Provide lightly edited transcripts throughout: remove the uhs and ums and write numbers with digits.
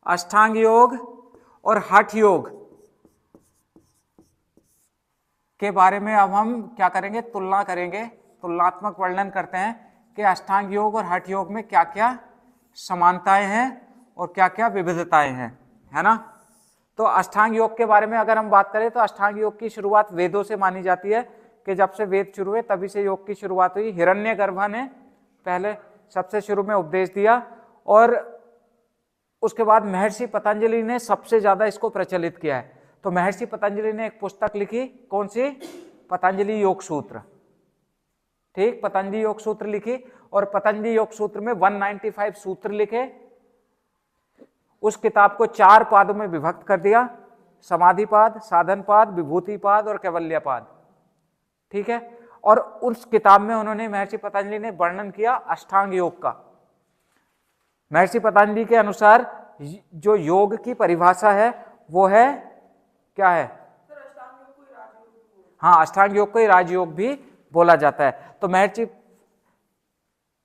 अष्टांग योग और हठ योग के बारे में अब हम क्या करेंगे, तुलना करेंगे, तुलनात्मक वर्णन करते हैं कि अष्टांग योग और हठ योग में क्या क्या समानताएं हैं और क्या क्या विविधताएं हैं, है ना। तो अष्टांग योग के बारे में अगर हम बात करें तो अष्टांग योग की शुरुआत वेदों से मानी जाती है कि जब से वेद शुरू हुए तभी से योग की शुरुआत हुई। हिरण्यगर्भ ने पहले सबसे शुरू में उपदेश दिया और उसके बाद महर्षि पतंजलि ने सबसे ज्यादा इसको प्रचलित किया है। तो महर्षि पतंजलि ने एक पुस्तक लिखी, कौन सी, पतंजलि योग सूत्र, ठीक, पतंजलि योग सूत्र लिखी और पतंजलि योग सूत्र में 195 सूत्र लिखे। उस किताब को 4 पादों में विभक्त कर दिया, समाधिपाद, साधनपाद, विभूतिपाद और कैवल्यपाद, ठीक है। और उस किताब में उन्होंने, महर्षि पतंजलि ने वर्णन किया अष्टांग योग का। महर्षि पतंजलि के अनुसार जो योग की परिभाषा है वो है, क्या है, हाँ, अष्टांग योग को ही राजयोग भी बोला जाता है। तो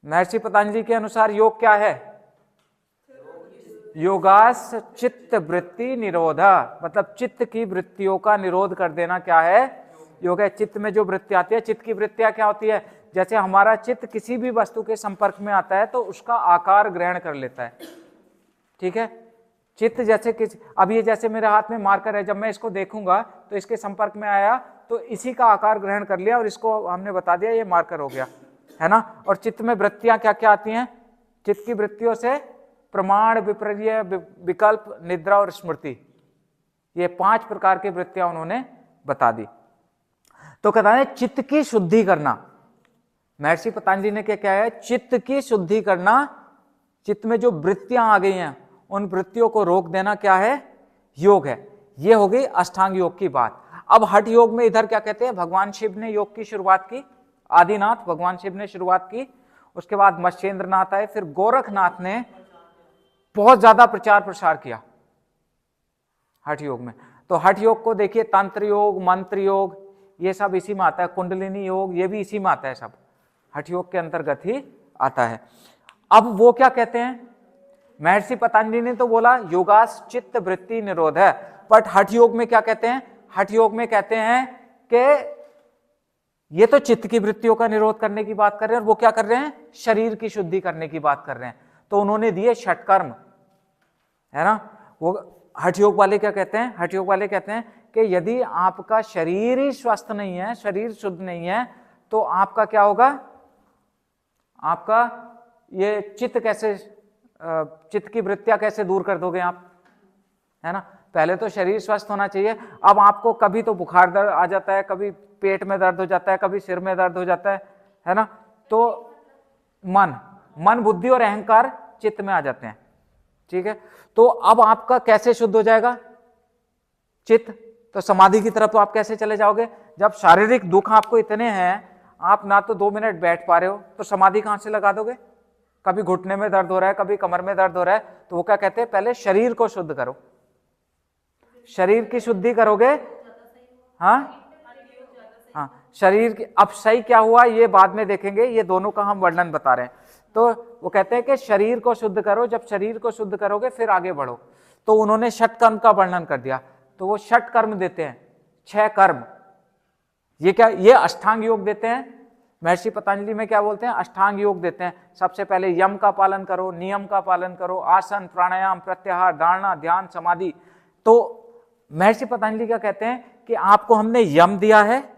महर्षि पतंजलि के अनुसार योग क्या है, योगास चित्त वृत्ति निरोधा, मतलब चित्त की वृत्तियों का निरोध कर देना क्या है, योग है। चित्त में जो वृत्ति आती है, चित्त की वृत्तियां क्या होती है, जैसे हमारा चित्त किसी भी वस्तु के संपर्क में आता है तो उसका आकार ग्रहण कर लेता है, ठीक है। चित्त जैसे अब ये जैसे मेरे हाथ में मार्कर है, जब मैं इसको देखूंगा तो इसके संपर्क में आया तो इसी का आकार ग्रहण कर लिया और इसको हमने बता दिया ये मार्कर हो गया, है ना। और चित्त में वृत्तियां क्या क्या आती हैं, चित्त की वृत्तियों से प्रमाण, विपर्य, विकल्प, निद्रा और स्मृति, ये 5 प्रकार की वृत्तियां उन्होंने बता दी। तो कहता है चित्त की शुद्धि करना, महर्षि पतंजलि ने क्या क्या है, चित्त की शुद्धि करना, चित्त में जो वृत्तियां आ गई हैं उन वृत्तियों को रोक देना क्या है, योग है। ये हो गई अष्टांग योग की बात। अब हठ योग में इधर क्या कहते हैं, भगवान शिव ने योग की शुरुआत की, आदिनाथ भगवान शिव ने शुरुआत की, उसके बाद मत्स्येंद्रनाथ आए, फिर गोरखनाथ ने बहुत ज्यादा प्रचार प्रसार किया हठ योग में। तो हठ योग को देखिए, तंत्र योग, मंत्र योग, ये सब इसी में आता है, कुंडलिनी योग, ये भी इसी में आता है, सब हठ योग के अंतर्गत ही आता है। अब वो क्या कहते हैं, महर्षि पतंजलि ने तो बोला योगास चित्त वृत्ति निरोध है, बट हठ योग में क्या कहते हैं, हठ योग में कहते हैं कि ये तो चित्त की वृत्तियों का निरोध करने की बात कर रहे हैं और वो क्या कर रहे हैं, शरीर की शुद्धि करने की बात कर रहे हैं। तो उन्होंने दिए षटकर्म, है ना। वो हठ योग वाले क्या कहते हैं, हठ योग वाले कहते हैं कि यदि आपका शरीर ही स्वस्थ नहीं है, शरीर शुद्ध नहीं है, तो आपका क्या होगा, आपका ये चित्त कैसे, चित्त की वृत्तियां कैसे दूर कर दोगे आप, है ना। पहले तो शरीर स्वस्थ होना चाहिए। अब आपको कभी तो बुखार दर्द आ जाता है, कभी पेट में दर्द हो जाता है, कभी सिर में दर्द हो जाता है ना। तो मन बुद्धि और अहंकार चित्त में आ जाते हैं, ठीक है। तो अब आपका कैसे शुद्ध हो जाएगा चित्त, तो समाधि की तरफ तो आप कैसे चले जाओगे, जब शारीरिक दुख आपको इतने हैं, आप ना तो 2 मिनट बैठ पा रहे हो, तो समाधि कहां से लगा दोगे। कभी घुटने में दर्द हो रहा है, कभी कमर में दर्द हो रहा है, तो वो क्या कहते हैं, पहले शरीर को शुद्ध करो, शरीर की शुद्धि करोगे, हाँ शरीर की। अब सही क्या हुआ ये बाद में देखेंगे, ये दोनों का हम वर्णन बता रहे हैं। तो वो कहते हैं कि शरीर को शुद्ध करो, जब शरीर को शुद्ध करोगे फिर आगे बढ़ो। तो उन्होंने षट कर्म का वर्णन कर दिया, तो वो षट कर्म देते हैं, 6 कर्म। ये क्या, ये अष्टांग योग देते हैं। महर्षि पतंजलि में क्या बोलते हैं, अष्टांग योग देते हैं। सबसे पहले यम का पालन करो, नियम का पालन करो, आसन, प्राणायाम, प्रत्याहार, धारणा, ध्यान, समाधि। तो महर्षि पतंजलि क्या कहते हैं कि आपको हमने यम दिया है,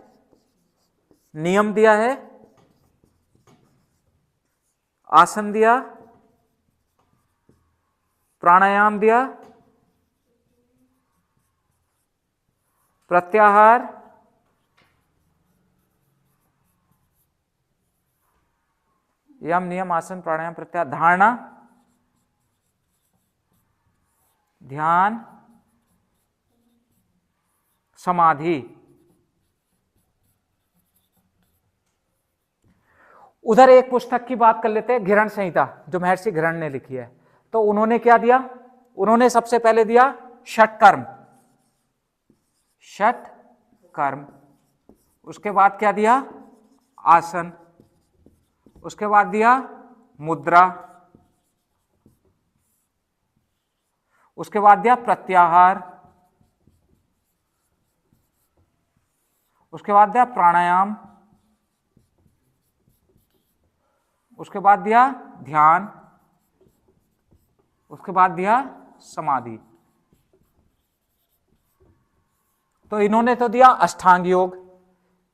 नियम दिया है, आसन दिया, प्राणायाम दिया, प्रत्याहार, यम नियम आसन प्राणायाम प्रत्याहार, धारणा, ध्यान, समाधि। उधर एक पुस्तक की बात कर लेते हैं, घिरण संहिता, जो महर्षि घिरण ने लिखी है। तो उन्होंने क्या दिया, उन्होंने सबसे पहले दिया षट कर्म, षट कर्म। उसके बाद क्या दिया, आसन। उसके बाद दिया मुद्रा, उसके बाद दिया प्रत्याहार, उसके बाद दिया प्राणायाम, उसके बाद दिया ध्यान, उसके बाद दिया समाधि। तो इन्होंने तो दिया अष्टांग योग,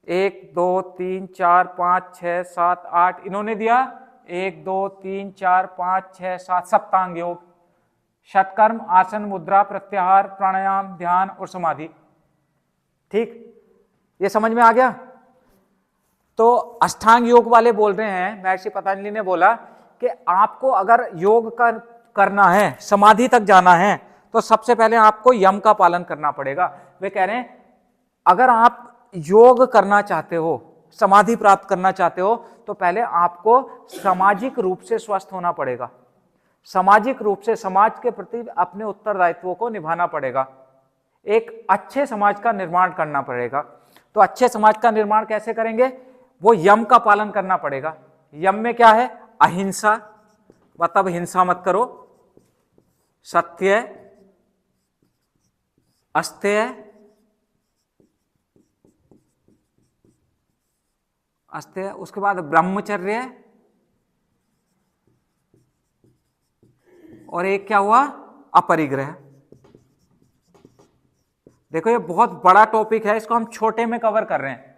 1 2 3 4 5 6 7 8, इन्होंने दिया 1 2 3 4 5 6 7 सप्तांग योग, षटकर्म, आसन, मुद्रा, प्रत्याहार, प्राणायाम, ध्यान और समाधि। ठीक, ये समझ में आ गया। तो अष्टांग योग वाले बोल रहे हैं, महर्षि पतंजलि ने बोला कि आपको अगर योग करना है, समाधि तक जाना है, तो सबसे पहले आपको यम का पालन करना पड़ेगा। वे कह रहे हैं अगर आप योग करना चाहते हो, समाधि प्राप्त करना चाहते हो, तो पहले आपको सामाजिक रूप से स्वस्थ होना पड़ेगा, सामाजिक रूप से समाज के प्रति अपने उत्तरदायित्वों को निभाना पड़ेगा, एक अच्छे समाज का निर्माण करना पड़ेगा। तो अच्छे समाज का निर्माण कैसे करेंगे? वो यम का पालन करना पड़ेगा। यम में क्या है? अहिंसा, मतलब हिंसा मत करो, सत्य, अस्तेय, अस्तेय, उसके बाद ब्रह्मचर्य, और एक क्या हुआ? अपरिग्रह। देखो ये बहुत बड़ा टॉपिक है, इसको हम छोटे में कवर कर रहे हैं।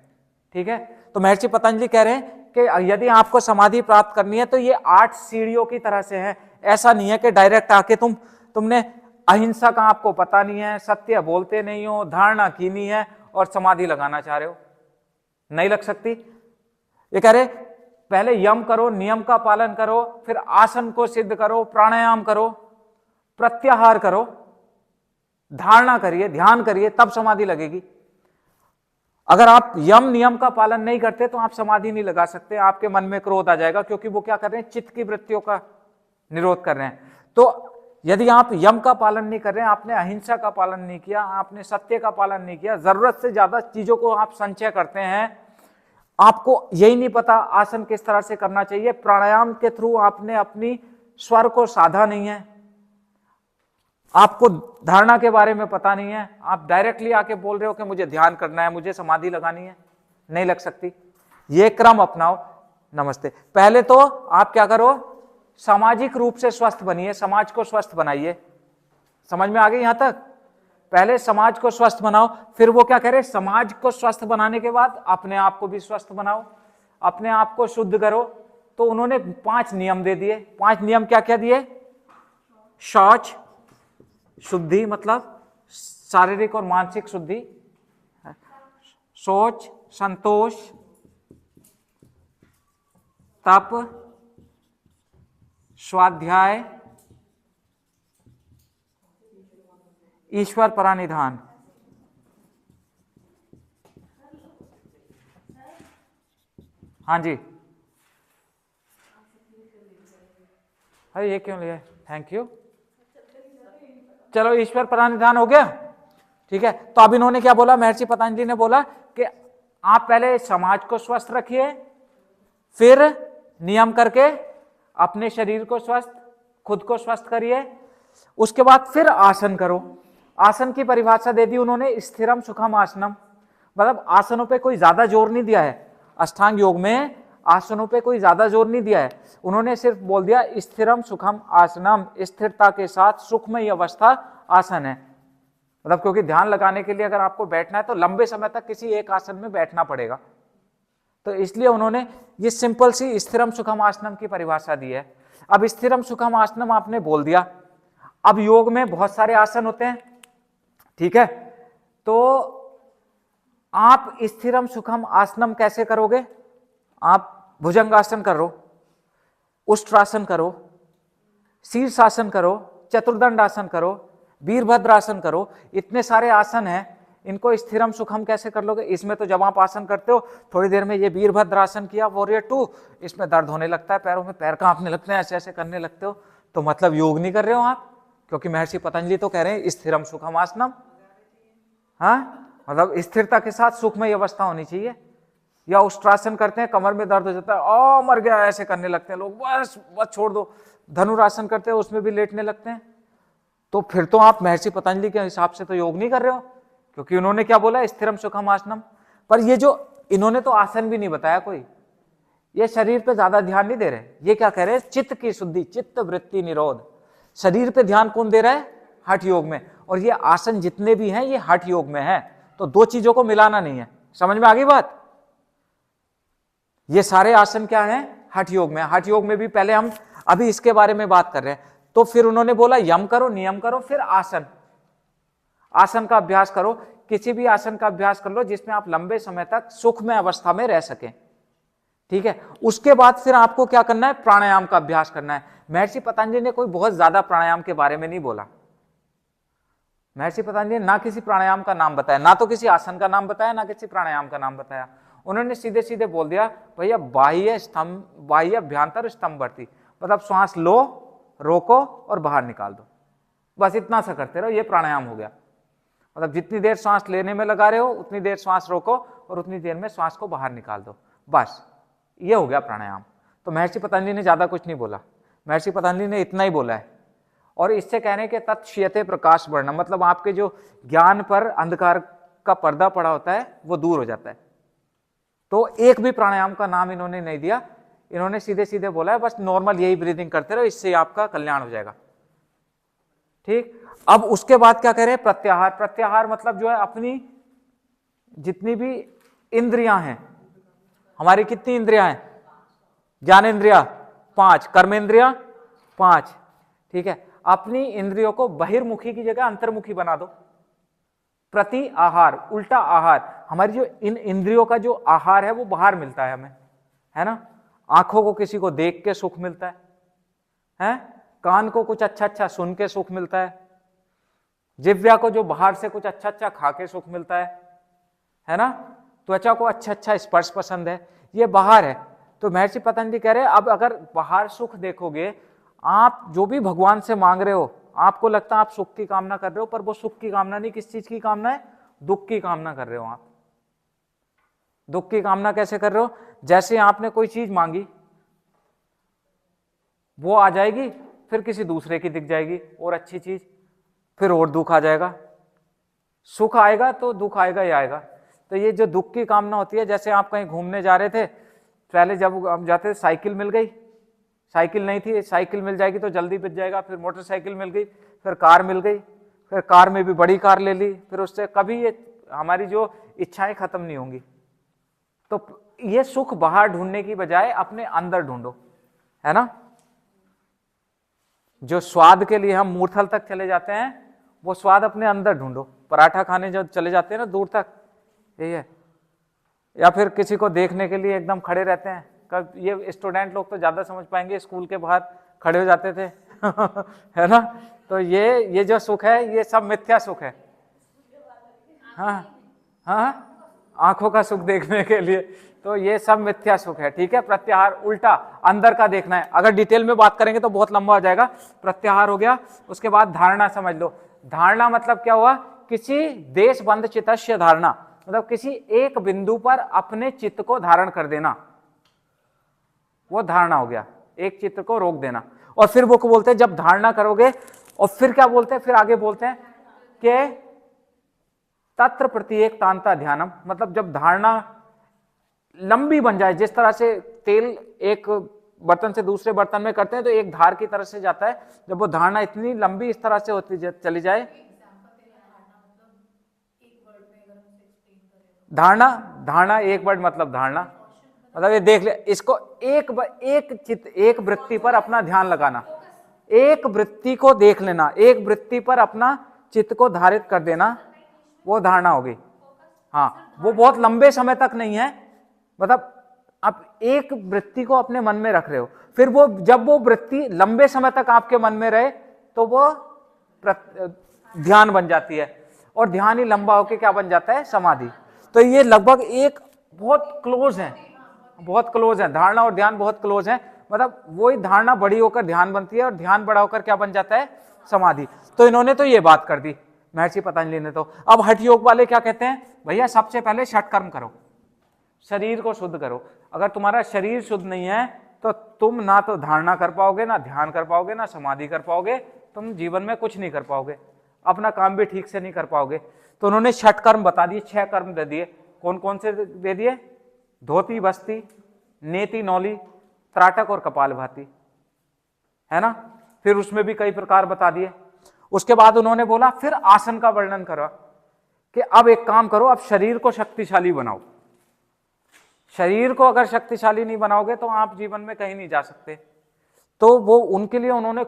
ठीक है, तो महर्षि पतंजलि कह रहे हैं कि यदि आपको समाधि प्राप्त करनी है तो ये 8 सीढ़ियों की तरह से है। ऐसा नहीं है कि डायरेक्ट आके तुमने अहिंसा का आपको पता नहीं है, सत्य बोलते नहीं हो, धारणा की नहीं है और समाधि लगाना चाह रहे हो, नहीं लग सकती। ये कह रहे पहले यम करो, नियम का पालन करो, फिर आसन को सिद्ध करो, प्राणायाम करो, प्रत्याहार करो, धारणा करिए, ध्यान करिए, तब समाधि लगेगी। अगर आप यम नियम का पालन नहीं करते तो आप समाधि नहीं लगा सकते, आपके मन में क्रोध आ जाएगा, क्योंकि वो क्या कर रहे हैं? चित्त की वृत्तियों का निरोध कर रहे हैं। तो यदि आप यम का पालन नहीं कर रहे हैं, आपने अहिंसा का पालन नहीं किया, आपने सत्य का पालन नहीं किया, जरूरत से ज्यादा चीजों को आप संचय करते हैं, आपको यही नहीं पता आसन किस तरह से करना चाहिए, प्राणायाम के थ्रू आपने अपनी स्वर को साधा नहीं है, आपको धारणा के बारे में पता नहीं है, आप डायरेक्टली आके बोल रहे हो कि मुझे ध्यान करना है, मुझे समाधि लगानी है, नहीं लग सकती। ये क्रम अपनाओ। नमस्ते। पहले तो आप क्या करो? सामाजिक रूप से स्वस्थ बनिए, समाज को स्वस्थ बनाइए। समझ में आ गई यहां तक? पहले समाज को स्वस्थ बनाओ, फिर वो क्या कह रहे? समाज को स्वस्थ बनाने के बाद अपने आप को भी स्वस्थ बनाओ, अपने आप को शुद्ध करो। तो उन्होंने 5 नियम दे दिए। 5 नियम क्या क्या दिए? शौच, शुद्धि मतलब शारीरिक और मानसिक शुद्धि, शौच, संतोष, तप, स्वाध्याय, ईश्वर परानिधान। हाँ जी, अरे ये क्यों लिया? Thank you. चलो ईश्वर परानिधान हो गया। ठीक है, तो अब इन्होंने क्या बोला? महर्षि पतंजलि ने बोला कि आप पहले समाज को स्वस्थ रखिए, फिर नियम करके अपने शरीर को स्वस्थ, खुद को स्वस्थ करिए, उसके बाद फिर आसन करो। आसन की परिभाषा दे दी उन्होंने, स्थिरम सुखम आसनम, मतलब आसनों पे कोई ज्यादा जोर नहीं दिया है। अष्टांग योग में आसनों पे कोई ज्यादा जोर नहीं दिया है, उन्होंने सिर्फ बोल दिया स्थिरम सुखम आसनम, स्थिरता के साथ सुखमय अवस्था आसन है। मतलब क्योंकि ध्यान लगाने के लिए अगर आपको बैठना है तो लंबे समय तक किसी एक आसन में बैठना पड़ेगा, तो इसलिए उन्होंने ये सिंपल सी स्थिरम सुखम आसनम की परिभाषा दी है। अब स्थिरम सुखम आसनम आपने बोल दिया। अब योग में बहुत सारे आसन होते हैं, ठीक है, तो आप स्थिरम सुखम आसनम कैसे करोगे? आप भुजंगासन करो, उष्ट्रासन करो, शीर्षासन करो, चतुर्दंड आसन करो, वीरभद्रासन करो, इतने सारे आसन हैं, इनको स्थिरम सुखम कैसे कर लोगे? इसमें तो जब आप आसन करते हो थोड़ी देर में ये वीरभद्रासन किया, वॉरियर 2, इसमें दर्द होने लगता है, पैरों में पैर कांपने लगते हैं, ऐसे ऐसे करने लगते हो, तो मतलब योग नहीं कर रहे हो आप, क्योंकि महर्षि पतंजलि तो कह रहे हैं स्थिरम सुखम आसनम। हाँ, मतलब स्थिरता के साथ सुखमय अवस्था होनी चाहिए। या उष्ट्रासन करते हैं, कमर में दर्द हो जाता है, ओ मर गया, ऐसे करने लगते हैं लोग, बस बस छोड़ दो। धनुरासन करते हैं, उसमें भी लेटने लगते हैं। तो फिर तो आप महर्षि पतंजलि के हिसाब से तो योग नहीं कर रहे हो, क्योंकि उन्होंने क्या बोला, स्थिरम सुखम आसनम। पर ये जो इन्होंने तो आसन भी नहीं बताया कोई, ये शरीर पे ज्यादा ध्यान नहीं दे रहे। ये क्या कह रहे हैं, चित्त की शुद्धि, चित्त वृत्ति निरोध। शरीर पे ध्यान कौन दे रहा है, हठ योग में। और ये आसन जितने भी हैं ये हठ योग में है, तो दो चीजों को मिलाना नहीं है। समझ में आ गई बात? ये सारे आसन क्या हैं, हठ योग में। हठ योग में भी पहले हम अभी इसके बारे में बात कर रहे हैं। तो फिर उन्होंने बोला यम करो, नियम करो, फिर आसन, आसन का अभ्यास करो। किसी भी आसन का अभ्यास कर लो जिसमें आप लंबे समय तक सुखमय अवस्था में रह सकें, ठीक है। उसके बाद फिर आपको क्या करना है, प्राणायाम का अभ्यास करना है। महर्षि पतंजलि ने कोई बहुत ज्यादा प्राणायाम के बारे में नहीं बोला। महर्षि पतंजलि ने ना किसी प्राणायाम का नाम बताया, ना तो किसी आसन का नाम बताया, ना किसी प्राणायाम का नाम बताया। उन्होंने सीधे सीधे बोल दिया भैया बाह्य स्तंभ, बाह्य अभ्यंतर स्तंभवर्ती, मतलब श्वास लो, रोको और बाहर निकाल दो, बस इतना सा करते रहो, ये प्राणायाम हो गया। मतलब जितनी देर श्वास लेने में लगा रहे हो उतनी देर श्वास रोको और उतनी देर में श्वास को बाहर निकाल दो, बस ये हो गया प्राणायाम। तो महर्षि पतंजलि ने ज्यादा कुछ नहीं बोला, महर्षि पतंजलि ने इतना ही बोला है। और इससे कहने के तत्क्षयते प्रकाश वर्णम, मतलब आपके जो ज्ञान पर अंधकार का पर्दा पड़ा होता है वो दूर हो जाता है। तो एक भी प्राणायाम का नाम इन्होंने नहीं दिया, इन्होंने सीधे सीधे बोला है बस नॉर्मल यही ब्रीदिंग करते रहो, इससे आपका कल्याण हो जाएगा, ठीक। अब उसके बाद क्या कह रहे हैं, प्रत्याहार। प्रत्याहार मतलब जो है अपनी जितनी भी इंद्रियां हैं, हमारी कितनी इंद्रियां हैं, ज्ञानेंद्रिया 5, कर्मेंद्रिया 5, ठीक है। अपनी इंद्रियों को बहिर्मुखी की जगह अंतर्मुखी बना दो। प्रति आहार, उल्टा आहार। हमारी जो इन इंद्रियों का जो आहार है वो बाहर मिलता है हमें, है ना। आंखों को किसी को देख के सुख मिलता है? कान को कुछ अच्छा अच्छा सुन के सुख मिलता है, जिह्वा को जो बाहर से कुछ अच्छा अच्छा खा के सुख मिलता है ना। त्वचा को अच्छा अच्छा स्पर्श पसंद है, ये बाहर है। तो महर्षि पतंजलि कह रहे हैं अब अगर बाहर सुख देखोगे, आप जो भी भगवान से मांग रहे हो, आपको लगता है आप सुख की कामना कर रहे हो, पर वो सुख की कामना नहीं, किस चीज की कामना है, दुख की कामना कर रहे हो आप। दुख की कामना कैसे कर रहे हो, जैसे आपने कोई चीज मांगी वो आ जाएगी, फिर किसी दूसरे की दिख जाएगी और अच्छी चीज, फिर और दुख आ जाएगा। सुख आएगा तो दुख आएगा ही आएगा। तो ये जो दुख की कामना होती है, जैसे आप कहीं घूमने जा रहे थे, पहले जब हम जाते थे साइकिल मिल गई, साइकिल नहीं थी, साइकिल मिल जाएगी तो जल्दी बिक जाएगा, फिर मोटरसाइकिल मिल गई, फिर कार मिल गई, फिर कार में भी बड़ी कार ले ली, फिर उससे कभी ये हमारी जो इच्छाएं खत्म नहीं होंगी। तो ये सुख बाहर ढूंढने की बजाय अपने अंदर ढूंढो, है ना। जो स्वाद के लिए हम मूर्थल तक चले जाते हैं, वो स्वाद अपने अंदर ढूंढो। पराठा खाने जो चले जाते हैं ना दूर तक, यही है। या फिर किसी को देखने के लिए एकदम खड़े रहते हैं, कब ये स्टूडेंट लोग तो ज्यादा समझ पाएंगे, स्कूल के बाहर खड़े हो जाते थे है ना। तो ये जो सुख है ये सब मिथ्या सुख है। हाँ, आंखों का सुख देखने के लिए, तो ये सब मिथ्या सुख है, ठीक है। प्रत्याहार उल्टा अंदर का देखना है। अगर डिटेल में बात करेंगे तो बहुत लंबा हो जाएगा। प्रत्याहार हो गया, उसके बाद धारणा समझ लो। धारणा मतलब क्या हुआ, किसी देश बंद चित्तस्य धारणा, मतलब किसी एक बिंदु पर अपने चित्त को धारण कर देना, वो धारणा हो गया। एक चित्त को रोक देना। और फिर वो को बोलते हैं जब धारणा करोगे, और फिर क्या बोलते हैं, फिर आगे बोलते हैं कि तत्र प्रत्येक तांता ध्यानम, मतलब जब धारणा लंबी बन जाए, जिस तरह से तेल एक बर्तन से दूसरे बर्तन में करते हैं तो एक धार की तरह से जाता है, जब वो धारणा इतनी लंबी इस तरह से होती चली जाए। धारणा एक वर्ड मतलब धारणा, मतलब ये देख ले, इसको एक वृत्ति पर अपना ध्यान लगाना, एक वृत्ति को देख लेना, एक वृत्ति पर अपना चित्त को धारित कर देना, वो धारणा होगी। हाँ, वो बहुत लंबे समय तक नहीं है, मतलब आप एक वृत्ति को अपने मन में रख रहे हो, फिर वो जब वो वृत्ति लंबे समय तक आपके मन में रहे तो वो ध्यान बन जाती है, और ध्यान ही लंबा होकर क्या बन जाता है, समाधि। तो ये लगभग एक बहुत क्लोज है, बहुत क्लोज है, धारणा और ध्यान बहुत क्लोज है। मतलब वही धारणा बड़ी होकर ध्यान बनती है और ध्यान बड़ा होकर क्या बन जाता है, समाधि। तो इन्होंने तो ये बात कर दी महर्षि पतंजलि ने। तो अब हठ योग वाले क्या कहते हैं, भैया सबसे पहले षटकर्म करो, शरीर को शुद्ध करो। अगर तुम्हारा शरीर शुद्ध नहीं है तो तुम ना तो धारणा कर पाओगे, ना ध्यान कर पाओगे, ना समाधि कर पाओगे, तुम जीवन में कुछ नहीं कर पाओगे, अपना काम भी ठीक से नहीं कर पाओगे। तो उन्होंने 6 कर्म बता दिए, 6 कर्म दे दिए। कौन कौन से दे दिए? धोती बस्ती, नेति नौली, त्राटक और कपालभाति, है ना। फिर उसमें भी कई प्रकार बता दिए। उसके बाद उन्होंने बोला फिर आसन का वर्णन करा कि अब एक काम करो, अब शरीर को शक्तिशाली बनाओ। शरीर को अगर शक्तिशाली नहीं बनाओगे तो आप जीवन में कहीं नहीं जा सकते। तो वो उनके लिए उन्होंने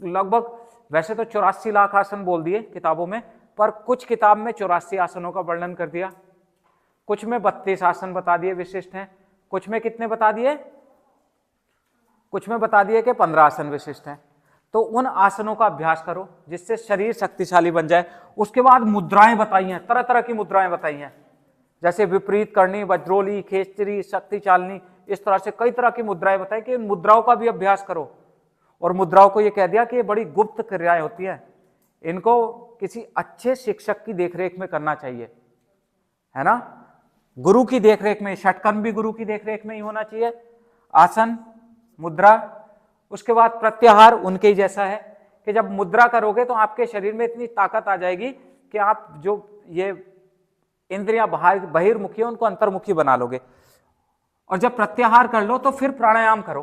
लगभग, वैसे तो 84 लाख आसन बोल दिए किताबों में, पर कुछ किताब में 84 आसनों का वर्णन कर दिया, कुछ में 32 आसन बता दिए विशिष्ट हैं, कुछ में कितने बता दिए? कुछ में बता दिए कि 15 आसन विशिष्ट हैं। तो उन आसनों का अभ्यास करो जिससे शरीर शक्तिशाली बन जाए। उसके बाद मुद्राएं बताई हैं, तरह तरह की मुद्राएं बताई हैं, जैसे विपरीत करनी, वज्रोली, खेचरी, शक्ति चालनी, इस तरह से कई तरह की मुद्राएं बताई कि इन मुद्राओं का भी अभ्यास करो। और मुद्राओं को ये कह दिया कि ये बड़ी गुप्त क्रियाएं होती हैं, इनको किसी अच्छे शिक्षक की देखरेख में करना चाहिए, है ना, गुरु की देखरेख में। षटकर्म भी गुरु की देखरेख में ही होना चाहिए, आसन, मुद्रा। उसके बाद प्रत्याहार उनके ही जैसा है कि जब मुद्रा करोगे तो आपके शरीर में इतनी ताकत आ जाएगी कि आप जो ये इंद्रियां बहिर्मुखी है उनको अंतर्मुखी बना लोगे। और जब प्रत्याहार कर लो तो फिर प्राणायाम करो।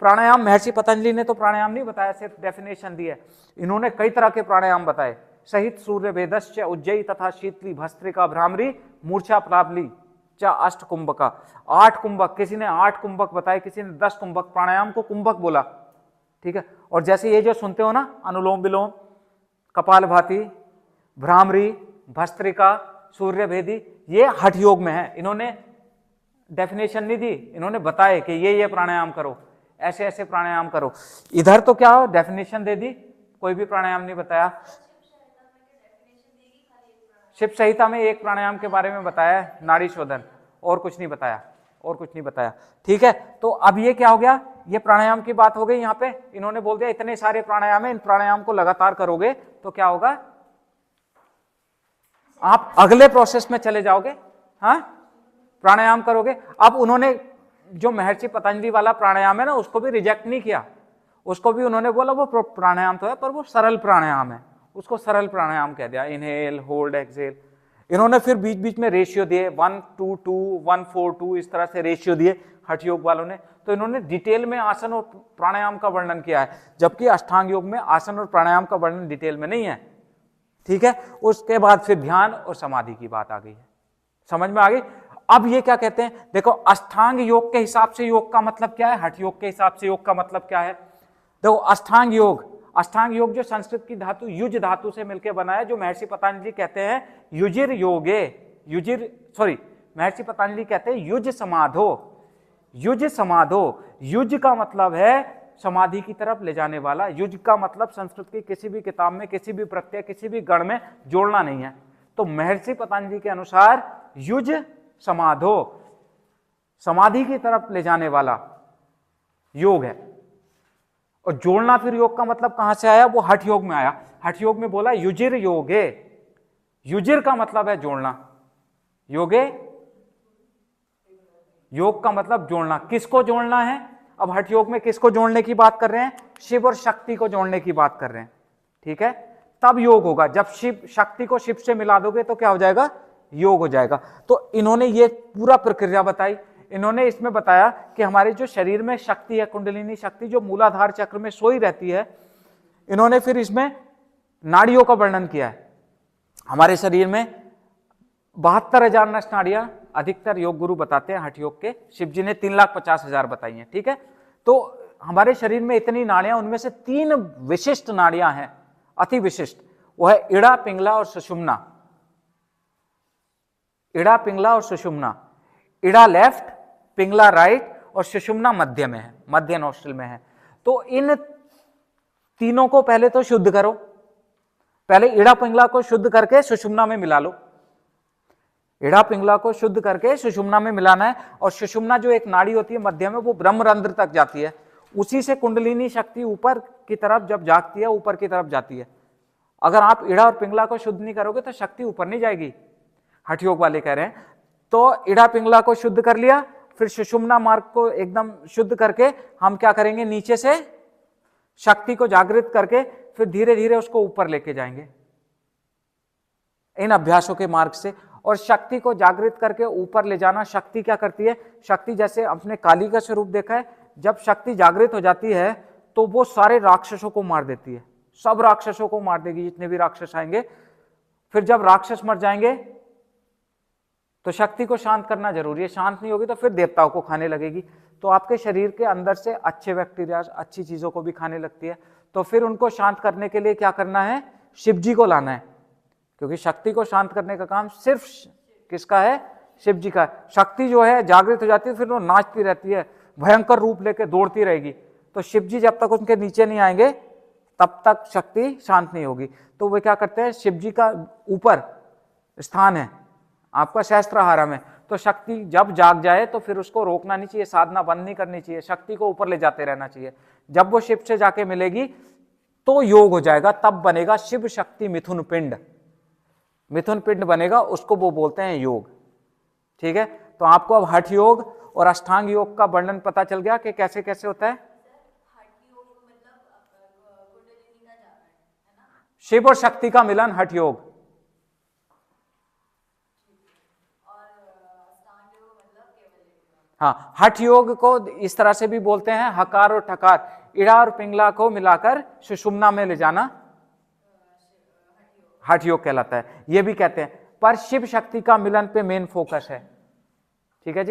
प्राणायाम महर्षि पतंजलि ने तो प्राणायाम नहीं बताया, सिर्फ डेफिनेशन दी है। इन्होंने कई तरह के प्राणायाम बताए, सहित सूर्य भेदश्च उज्जयी तथा शीतली भस्त्रिका भ्रामरी मूर्छा प्राबली च अष्ट कुंभका। 8 कुंभक, किसी ने 8 कुंभक बताए, किसी ने 10 कुंभक, प्राणायाम को कुंभक बोला, ठीक है। और जैसे ये जो सुनते हो ना, अनुलोम विलोम, कपालभाति, भ्रामरी, भस्त्रिका, सूर्य भेदी, ये हठ योग में है। इन्होंने डेफिनेशन नहीं दी, इन्होंने बताए कि ये प्राणायाम करो, ऐसे ऐसे प्राणायाम करो। इधर तो क्या हो, डेफिनेशन दे दी, कोई भी प्राणायाम नहीं बताया। शिव संहिता में एक प्राणायाम के बारे में बताया है, नाड़ी शोधन, और कुछ नहीं बताया, और कुछ नहीं बताया, ठीक है। तो अब ये क्या हो गया, ये प्राणायाम की बात हो गई। यहाँ पे इन्होंने बोल दिया इतने सारे प्राणायाम है, इन प्राणायाम को लगातार करोगे तो क्या होगा, आप अगले प्रोसेस में चले जाओगे। हाँ, प्राणायाम करोगे। अब उन्होंने जो महर्षि पतंजलि वाला प्राणायाम है ना, उसको भी रिजेक्ट नहीं किया, उसको भी उन्होंने बोला वो प्राणायाम तो है पर वो सरल प्राणायाम है, उसको सरल प्राणायाम कह दिया, इनहेल होल्ड एक्सहेल। इन्होंने फिर बीच बीच में रेशियो दिए, 1-2-2, 1-4-2, इस तरह से रेशियो दिए हठ योग वालों ने। तो इन्होंने डिटेल में आसन और प्राणायाम का वर्णन किया है, जबकि अष्टांग योग में आसन और प्राणायाम का वर्णन डिटेल में नहीं है, ठीक है। उसके बाद फिर ध्यान और समाधि की बात आ गई है, समझ में आ गई। अब ये क्या कहते हैं, देखो अष्टांग योग के हिसाब से योग का मतलब क्या है, हठ योग के हिसाब से योग का मतलब क्या है। देखो अष्टांग योग जो संस्कृत की धातु युज धातु से मिलकर बना है, जो महर्षि पतंजलि कहते हैं युजिर योगे, महर्षि पतंजलि कहते हैं युज समाधो। युज का मतलब है समाधि की तरफ ले जाने वाला। युज का मतलब संस्कृत की किसी भी किताब में, किसी भी प्रत्यय, किसी भी गण में जोड़ना नहीं है। तो महर्षि पतंजलि के अनुसार युज समाधो, समाधि की तरफ ले जाने वाला योग है। और जोड़ना फिर योग का मतलब कहां से आया, वो हठ योग में आया। हठ योग में बोला युजिर योगे, युजिर का मतलब है जोड़ना, योगे योग का मतलब जोड़ना। किसको जोड़ना है, अब हठ योग में किसको जोड़ने की बात कर रहे हैं, शिव और शक्ति को जोड़ने की बात कर रहे हैं, ठीक है। तब योग होगा, जब शिव शक्ति को शिव से मिला दोगे तो क्या हो जाएगा, योग हो जाएगा। तो इन्होंने ये पूरा प्रक्रिया बताई। इन्होंने इसमें बताया कि हमारे जो शरीर में शक्ति है, कुंडलिनी शक्ति जो मूलाधार चक्र में सोई रहती है, इन्होंने फिर इसमें नाड़ियों का वर्णन किया है। हमारे शरीर में 72,000 नस नाड़ियां अधिकतर योग गुरु बताते हैं हठ योग के, शिव जी ने 3,50,000 बताई हैं, ठीक है। तो हमारे शरीर में इतनी नाड़ियां, उनमें से 3 विशिष्ट नाड़ियां हैं, अति विशिष्ट, वो है इड़ा, पिंगला और सुषुम्ना। इड़ा, पिंगला और सुषुम्ना। इड़ा लेफ्ट, पिंगला राइट और सुषुम्ना मध्य में है, मध्य नोस्ट्रल में है। तो इन तीनों को पहले तो शुद्ध करो, पहले इड़ा पिंगला को शुद्ध करके सुषुम्ना में मिला लो। इड़ा पिंगला को शुद्ध करके सुषुम्ना में मिलाना है। और सुषुम्ना जो एक नाड़ी होती है मध्य में, वो ब्रह्मरंध्र तक जाती है, उसी से कुंडलिनी शक्ति ऊपर की तरफ जब जागती है, ऊपर की तरफ जाती है। अगर आप इड़ा और पिंगला को शुद्ध नहीं करोगे तो शक्ति ऊपर नहीं जाएगी, हठ योग वाले कह रहे हैं। तो इड़ा पिंगला को शुद्ध कर लिया, फिर सुषुम्ना मार्ग को एकदम शुद्ध करके हम क्या करेंगे, नीचे से शक्ति को जागृत करके फिर धीरे धीरे उसको ऊपर लेके जाएंगे इन अभ्यासों के मार्ग से। और शक्ति को जागृत करके ऊपर ले जाना, शक्ति क्या करती है? शक्ति जैसे अपने काली का स्वरूप देखा है, जब शक्ति जागृत हो जाती है तो वो सारे राक्षसों को मार देती है, सब राक्षसों को मार देगी, जितने भी राक्षस आएंगे। फिर जब राक्षस मर जाएंगे तो शक्ति को शांत करना जरूरी है, शांत नहीं होगी तो फिर देवताओं को खाने लगेगी। तो आपके शरीर के अंदर से अच्छे बैक्टीरिया अच्छी चीजों को भी खाने लगती है। तो फिर उनको शांत करने के लिए क्या करना है? शिव जी को लाना है, क्योंकि शक्ति को शांत करने का काम सिर्फ किसका है? शिव जी का। शक्ति जो है जागृत हो जाती है, फिर वो नाचती रहती है, भयंकर रूप लेके दौड़ती रहेगी। तो शिव जी जब तक उनके नीचे नहीं आएंगे तब तक शक्ति शांत नहीं होगी। तो वे क्या करते हैं? शिव जी का ऊपर स्थान है आपका सहस्त्रहारा में, तो शक्ति जब जाग जाए तो फिर उसको रोकना नहीं चाहिए, साधना बंद नहीं करनी चाहिए, शक्ति को ऊपर ले जाते रहना चाहिए। जब वो शिव से जाके मिलेगी तो योग हो जाएगा, तब बनेगा शिव शक्ति मिथुन पिंड। मिथुन पिंड बनेगा, उसको वो बोलते हैं योग। ठीक है, तो आपको अब हठ योग और अष्टांग योग का वर्णन पता चल गया कि कैसे कैसे होता है। शिव और शक्ति का मिलन हठ योग। हाँ, हठ योग को इस तरह से भी बोलते हैं, हकार और ठकार, इड़ा और पिंगला को मिलाकर सुषुम्ना में ले जाना हठ योग कहलाता है, ये भी कहते हैं। पर शिव शक्ति का मिलन पे मेन फोकस है। ठीक है जी।